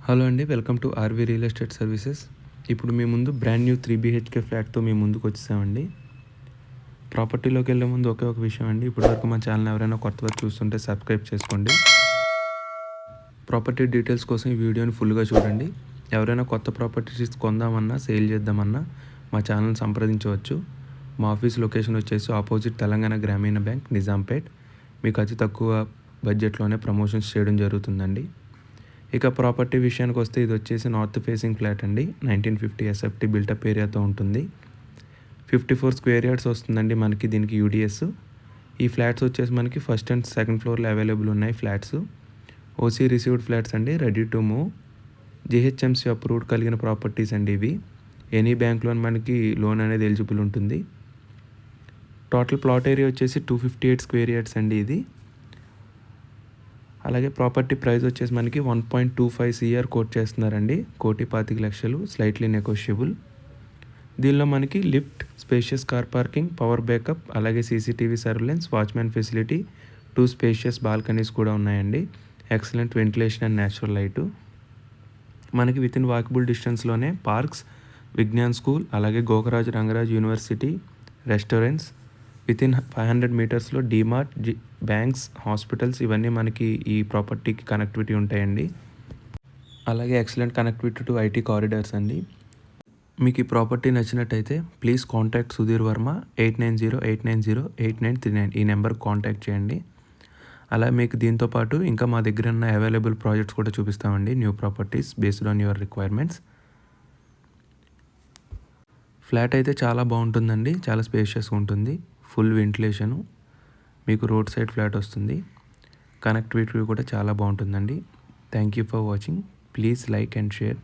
Hello అండి, welcome to RV real estate services. ఇప్పుడు మీ ముందు బ్రాండ్ న్యూ 3 BHK ఫ్లాట్తో మీ ముందుకు వచ్చేసామండి. ప్రాపర్టీలోకి వెళ్ళే ముందు ఒకే ఒక విషయం అండి, ఇప్పటివరకు మా ఛానల్ ఎవరైనా కొత్తగా చూస్తుంటే సబ్స్క్రైబ్ చేసుకోండి. ప్రాపర్టీ డీటెయిల్స్ కోసం ఈ వీడియోని ఫుల్గా చూడండి. ఎవరైనా కొత్త ప్రాపర్టీస్ కొందామన్నా సేల్ చేద్దామన్నా మా ఛానల్ సంప్రదించవచ్చు. మా ఆఫీస్ లొకేషన్ వచ్చేసి ఆపోజిట్ తెలంగాణ గ్రామీణ బ్యాంక్, నిజాంపేట్. మీకు అతి తక్కువ బడ్జెట్లోనే ప్రమోషన్స్ చేయడం జరుగుతుందండి. ఇక ప్రాపర్టీ విషయానికి వస్తే ఇది వచ్చేసి నార్త్ ఫేసింగ్ ఫ్లాట్ అండి. 1950 SFT బిల్టప్ ఏరియాతో ఉంటుంది. 54 స్క్వేర్ యార్డ్స్ వస్తుందండి మనకి దీనికి యూడిఎస్. ఈ ఫ్లాట్స్ వచ్చేసి మనకి ఫస్ట్ అండ్ సెకండ్ ఫ్లోర్లో అవైలబుల్ ఉన్నాయి ఫ్లాట్స్. ఓసీ రిసీవ్డ్ ఫ్లాట్స్ అండి, ready to move. GHMC approved కలిగిన ప్రాపర్టీస్ అండి ఇవి. ఎనీ బ్యాంక్ లోన్ మనకి లోన్ అనేది ఎలిజిబుల్ ఉంటుంది. టోటల్ ప్లాట్ ఏరియా వచ్చేసి 258 స్క్వేర్ యార్డ్స్ అండి ఇది. అలాగే ప్రాపర్టీ ప్రైస్ వచ్చేసి మనకి 1.25 CR కోట్ చేస్తున్నారండి. 1,25,00,000, స్లైట్లీ నెగోషియబుల్. దీనిలో మనకి lift, spacious car parking, power backup, అలాగే CCTV surveillance, watchmen facility, 2 spacious balconies కూడా ఉన్నాయండి. Excellent ventilation and natural light. మనకి వితిన్ వాకబుల్ డిస్టెన్స్లోనే పార్క్స్, విజ్ఞాన్ స్కూల్, అలాగే Gokaraj Rangaraj university, restaurants, within 500 మీటర్స్లో డీమార్ట్, బ్యాంక్స్, హాస్పిటల్స్ ఇవన్నీ మనకి ఈ ప్రాపర్టీకి కనెక్టివిటీ ఉంటాయండి. అలాగే excellent connectivity to IT corridors అండి. మీకు ఈ ప్రాపర్టీ నచ్చినట్టయితే ప్లీజ్ కాంటాక్ట్ సుధీర్ వర్మ 8908908939 ఈ నెంబర్కి కాంటాక్ట్ చేయండి. అలా మీకు దీంతో పాటు ఇంకా మా దగ్గర ఉన్న అవైలబుల్ ప్రాజెక్ట్స్ కూడా చూపిస్తామండి, new properties based on your requirements. Flat అయితే చాలా బాగుంటుందండి, చాలా స్పేషియస్గా ఉంటుంది. ఫుల్ వెంటిలేషను, మీకు రోడ్ సైడ్ ఫ్లాట్ వస్తుంది. కనెక్టివిటీ కూడా చాలా బాగుంటుందండి. Thank you for watching. Please like and share.